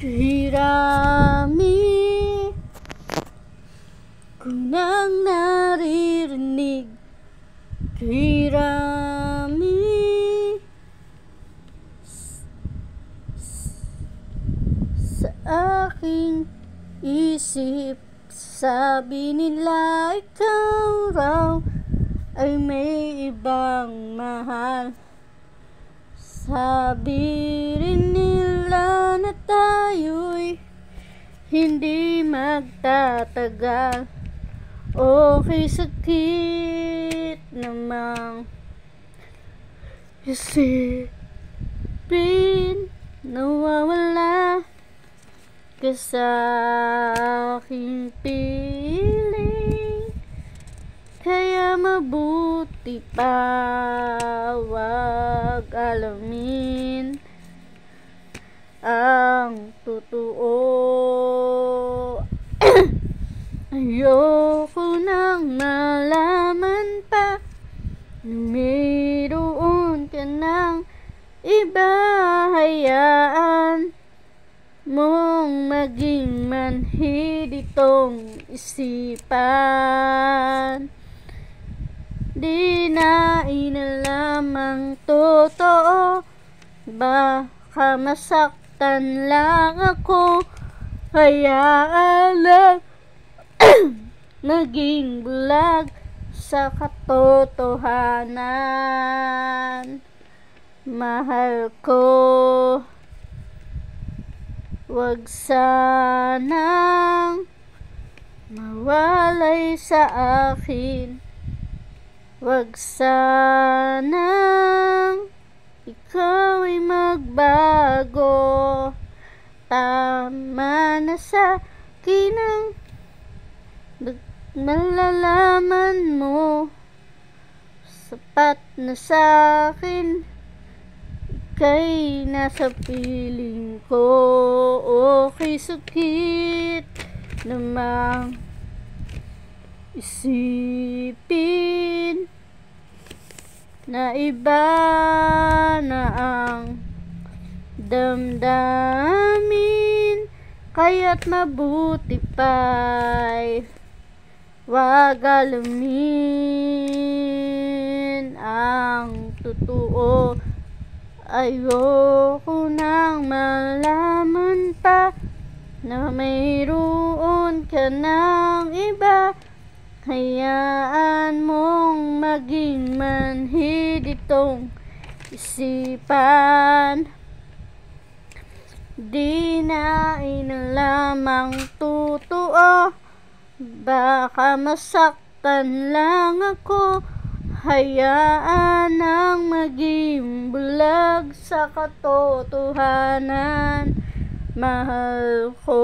Hirami ko nang naririnig, hirami sa aking isip. Sabi nila ikaw raw ay may ibang mahal. Sabi rin nila na tayo'y hindi magtatagal. Okay, sakit namang isipin nawawala ka sa aking piling. Kaya mabuti pa wag alamin ang totoo. Ayoko nang malaman pa na mayroon ka ng iba. Hayaan mong maging manhid itong isipan. Di na inalamang totoo, baka masaktan lang ako. Hayaan lang naging bulag sa katotohanan. Mahal ko, wag sanang mawalay sa akin. Wag sanang ikaw ay magbago. Tama na sa akin ang malalaman mo. Sapat na sa akin, ika'y nasa piling ko. Okay, sakit namang isipin na iba na ang damdamin. Kaya't mabuti pa'y wag alamin ang totoo. Ayoko nang malaman pa na mayroon ka ng iba. Hayaan mong maging manhid itong isipan. Di na inalamang totoo, baka masaktan lang ako. Hayaan ang maging bulag sa katotohanan. Mahal ko.